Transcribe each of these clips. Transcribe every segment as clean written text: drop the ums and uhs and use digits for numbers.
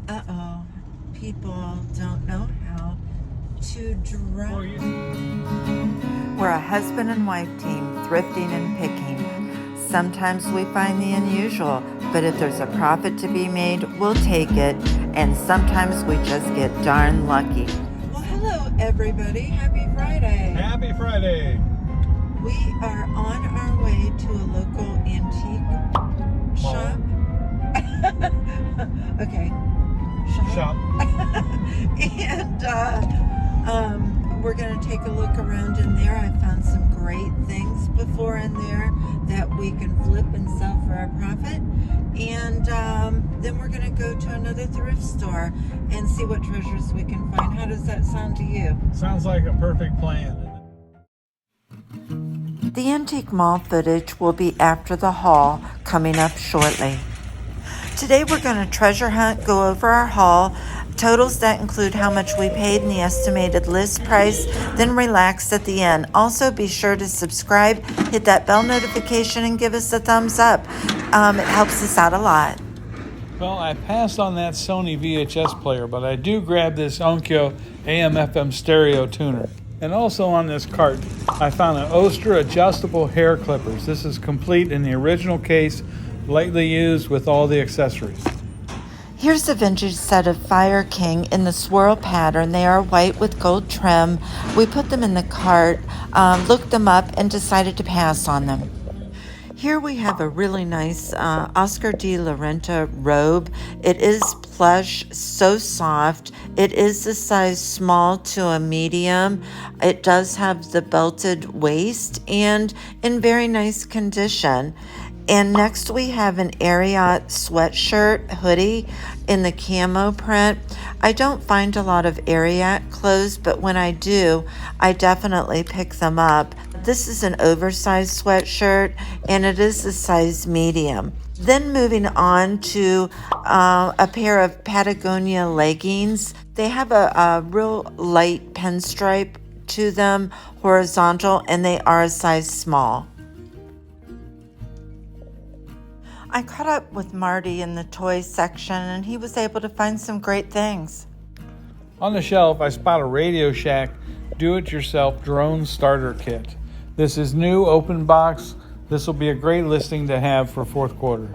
Uh-oh. People don't know how to drive. We're a husband and wife team, thrifting and picking. Sometimes we find the unusual, but if there's a profit to be made, we'll take it. And sometimes we just get darn lucky. Well, hello, everybody. Happy Friday. Happy Friday. We are on our way to a local antique shop. Okay. Shop. And we're going to take a look around in there. I found some great things before in there that we can flip and sell for a profit. And then we're going to go to another thrift store and see what treasures we can find. How does that sound to you? Sounds like a perfect plan. The antique mall footage will be after the haul, coming up shortly. Today we're going to treasure hunt, go over our haul, totals that include how much we paid and the estimated list price, then relax at the end. Also be sure to subscribe, hit that bell notification, and give us a thumbs up. It helps us out a lot. Well, I passed on that Sony VHS player, but I do grab this Onkyo AM/FM stereo tuner. And also on this cart, I found an Oster adjustable hair clippers. This is complete in the original case, lightly used with all the accessories. Here's a vintage set of Fire King in the swirl pattern. They are white with gold trim. We put them in the cart, looked them up, and decided to pass on them. Here we have a really nice Oscar de la Renta robe. It is plush, so soft. It is a size small to a medium. It does have the belted waist and in very nice condition. And next we have an Ariat sweatshirt hoodie in the camo print. I don't find a lot of Ariat clothes, but when I do, I definitely pick them up. This is an oversized sweatshirt, and it is a size medium. Then moving on to a pair of Patagonia leggings. They have a real light pinstripe to them, horizontal, and they are a size small. I caught up with Marty in the toys section, and he was able to find some great things. On the shelf, I spot a Radio Shack do-it-yourself drone starter kit. This is new, open box. This will be a great listing to have for fourth quarter.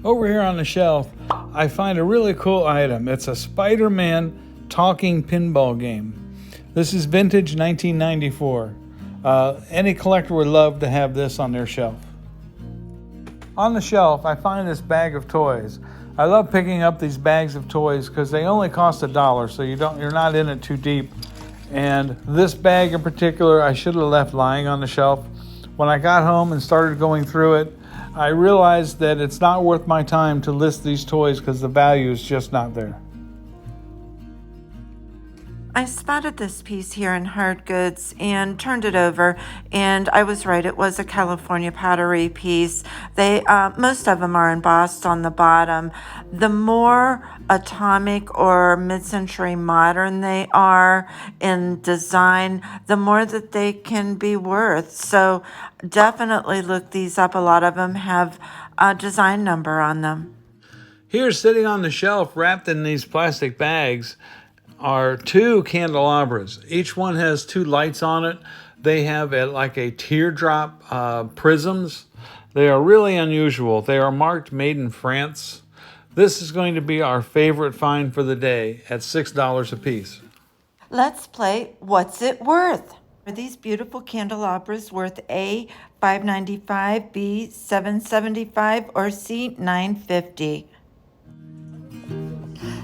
Over here on the shelf, I find a really cool item. It's a Spider-Man talking pinball game. This is vintage 1994. Any collector would love to have this on their shelf. On the shelf, I find this bag of toys. I love picking up these bags of toys because they only cost $1, so you're not in it too deep. And this bag in particular, I should have left lying on the shelf. When I got home and started going through it, I realized that it's not worth my time to list these toys because the value is just not there. I spotted this piece here in Hardgoods and turned it over, and I was right. It was a California pottery piece. They most of them are embossed on the bottom. The more atomic or mid-century modern they are in design, the more that they can be worth. So definitely look these up. A lot of them have a design number on them. Here, sitting on the shelf, wrapped in these plastic bags, are two candelabras. Each one has two lights on it. They have like a teardrop prisms. They are really unusual. They are marked made in France. This is going to be our favorite find for the day at $6 a piece. Let's play What's It Worth? Are these beautiful candelabras worth A, $5.95, B, $7.75, or C, $9.50?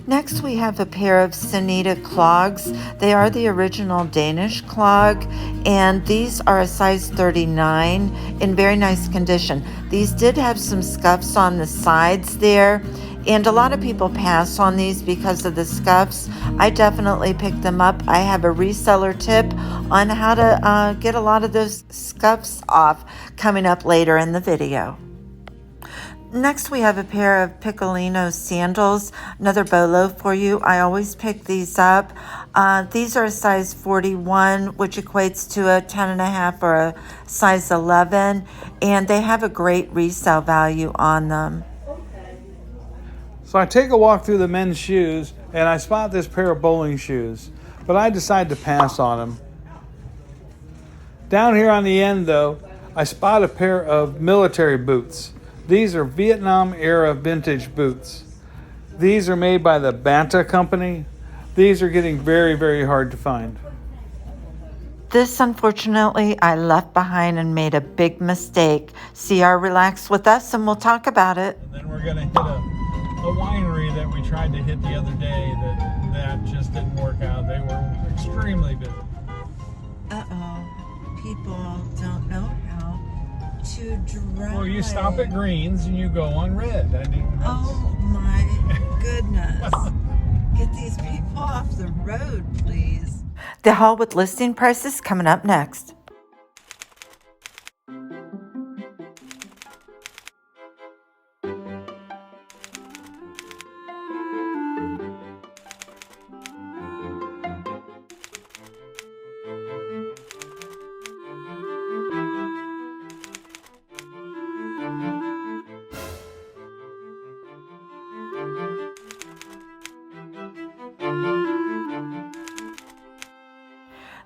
Next, we have a pair of Sanita clogs. They are the original Danish clog, and these are a size 39 in very nice condition. These did have some scuffs on the sides there, and a lot of people pass on these because of the scuffs. I definitely picked them up. I have a reseller tip on how to get a lot of those scuffs off coming up later in the video. Next, we have a pair of Piccolino sandals, another bolo for you. I always pick these up. These are a size 41, which equates to a 10.5 or a size 11, and they have a great resale value on them. So I take a walk through the men's shoes and I spot this pair of bowling shoes, but I decide to pass on them. Down here on the end though, I spot a pair of military boots. These are Vietnam era vintage boots. These are made by the Banta company. These are getting very, very hard to find. This, unfortunately, I left behind and made a big mistake. CR, relax with us and we'll talk about it. And then we're going to hit a winery that we tried to hit the other day that just didn't work out. They were extremely busy. Uh-oh. People don't know how to drive. Well, you stop at greens and you go on red. Oh my goodness. Get these people off the road, please. The haul with listing prices coming up next.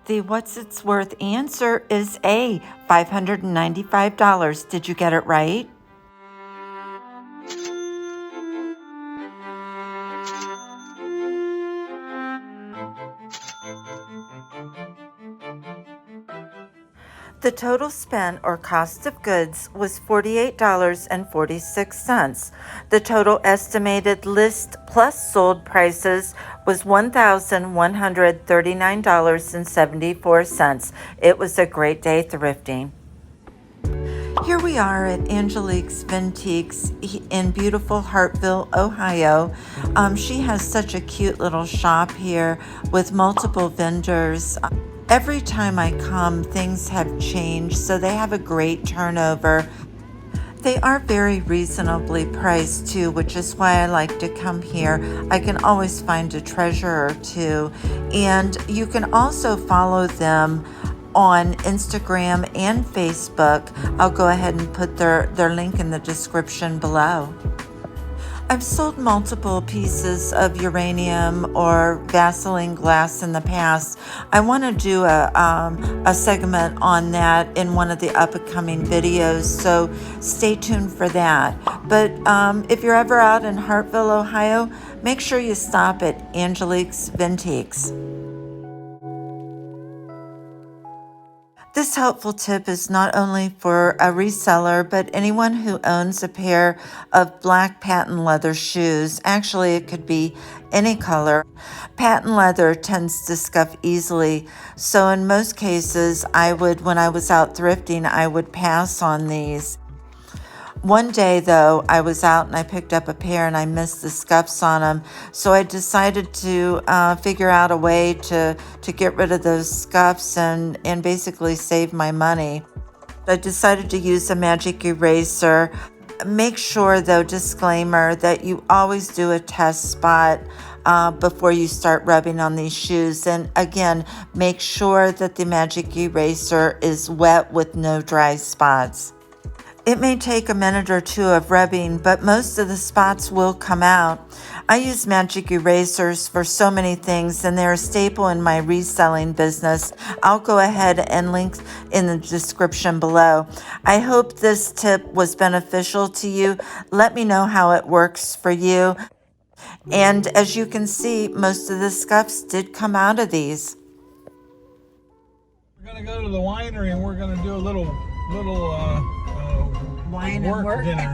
The what's it's worth answer is A, $595. Did you get it right? The total spent or cost of goods was $48.46. The total estimated list plus sold prices was $1,139.74. It was a great day thrifting. Here we are at Angelique's Vintiques in beautiful Hartville, Ohio. She has such a cute little shop here with multiple vendors. Every time I come, things have changed, so they have a great turnover. They are very reasonably priced too, which is why I like to come here. I can always find a treasure or two. And you can also follow them on Instagram and Facebook. I'll go ahead and put their link in the description below. I've sold multiple pieces of uranium or Vaseline glass in the past. I want to do a segment on that in one of the upcoming videos, so stay tuned for that. But if you're ever out in Hartville, Ohio, make sure you stop at Angelique's Vintiques. This helpful tip is not only for a reseller, but anyone who owns a pair of black patent leather shoes. Actually, it could be any color. Patent leather tends to scuff easily, so in most cases, when I was out thrifting, I would pass on these. One day, though, I was out and I picked up a pair and I missed the scuffs on them. So I decided to figure out a way to get rid of those scuffs and basically save my money. I decided to use a magic eraser. Make sure, though, disclaimer, that you always do a test spot before you start rubbing on these shoes. And again, make sure that the magic eraser is wet with no dry spots. It may take a minute or two of rubbing, but most of the spots will come out. I use magic erasers for so many things, and they're a staple in my reselling business. I'll go ahead and link in the description below. I hope this tip was beneficial to you. Let me know how it works for you. And as you can see, most of the scuffs did come out of these. We're going to go to the winery and we're going to do a little Wine and work dinner.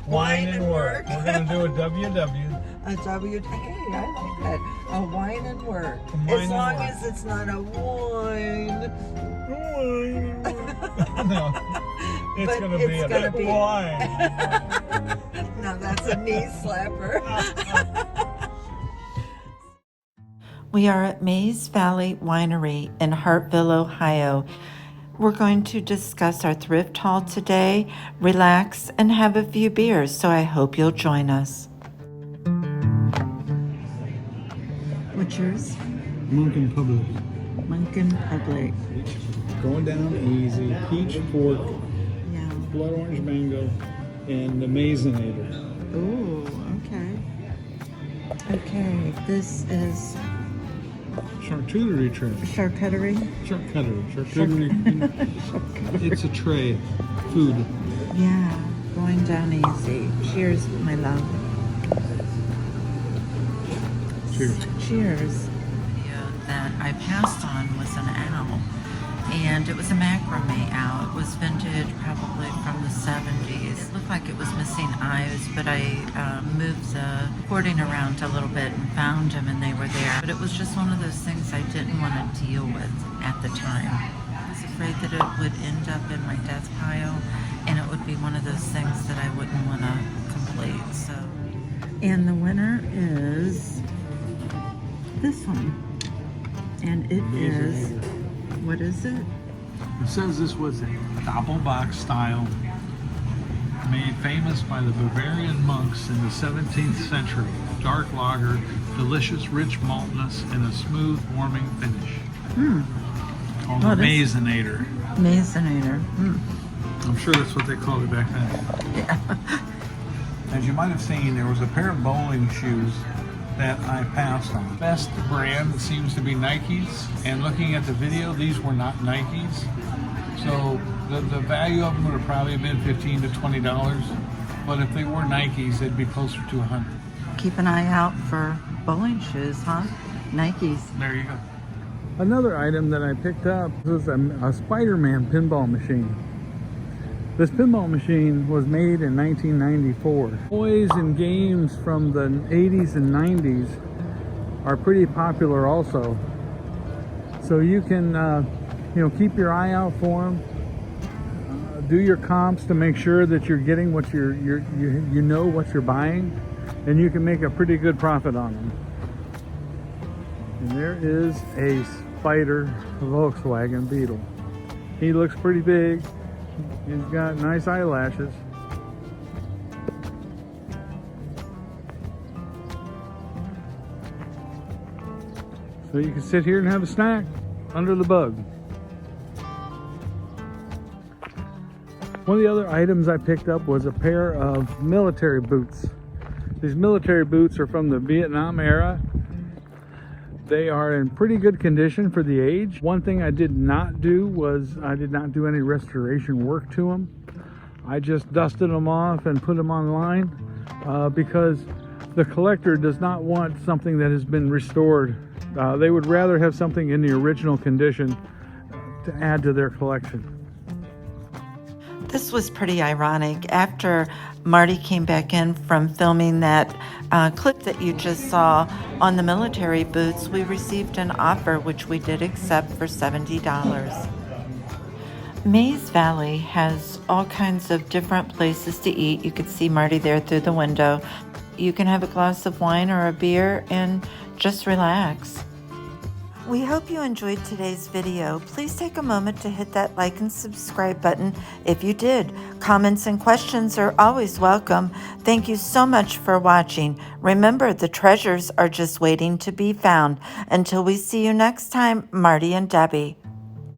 Wine and work. We're going to do a WW. A W. Hey, I like that. A wine and work. As long as it's not a wine. No, it's going to be a wine. No, that's a knee slapper. We are at Mays Valley Winery in Hartville, Ohio. We're going to discuss our thrift haul today, relax, and have a few beers, so I hope you'll join us. What's yours? Munkin Public. Munkin Public. Going down easy. Peach pork, Yeah. blood orange mango, and the Maisinator. Ooh, okay. Okay, this is Charcuterie tray. charcuterie. Charcuterie. It's a tray. Food. Yeah, going down easy. Cheers, my love. Cheers. Cheers. That I passed on was an owl, and it was a macrame owl. It was vintage, probably from the 70s. It looked like it was missing eyes, but I moved the cording around a little bit and found them, and they were there. But it was just one of those things I didn't want to deal with at the time. I was afraid that it would end up in my death pile, and it would be one of those things that I wouldn't want to complete. So, and the winner is this one. And it is, what is it? It says this was a doppelbock style, made famous by the Bavarian monks in the 17th century. Dark lager, delicious rich maltness, and a smooth, warming finish. Called a Mazonator. Mazonator. I'm sure that's what they called it back then. Yeah. As you might have seen, there was a pair of bowling shoes that I passed on. Best brand seems to be Nike's, and looking at the video, these were not Nike's. So the value of them would have probably been $15 to $20, but if they were Nike's, they'd be closer to $100. Keep an eye out for bowling shoes, huh? Nikes. There you go. Another item that I picked up was a Spider-Man pinball machine. This pinball machine was made in 1994. Toys and games from the 80s and 90s are pretty popular also. So you can, keep your eye out for them. Do your comps to make sure that you're getting what you know what you're buying, and you can make a pretty good profit on them. And there is a Spider Volkswagen Beetle. He looks pretty big. He's got nice eyelashes. So you can sit here and have a snack under the bug. One of the other items I picked up was a pair of military boots. These military boots are from the Vietnam era. They are in pretty good condition for the age. One thing I did not do was I did not do any restoration work to them. I just dusted them off and put them online because the collector does not want something that has been restored. They would rather have something in the original condition to add to their collection. This was pretty ironic. After Marty came back in from filming that clip that you just saw on the military boots, we received an offer which we did accept for $70. Mays Valley has all kinds of different places to eat. You could see Marty there through the window. You can have a glass of wine or a beer and just relax. We hope you enjoyed today's video. Please take a moment to hit that like and subscribe button if you did. Comments and questions are always welcome. Thank you so much for watching. Remember, the treasures are just waiting to be found. Until we see you next time, Marty and Debbie.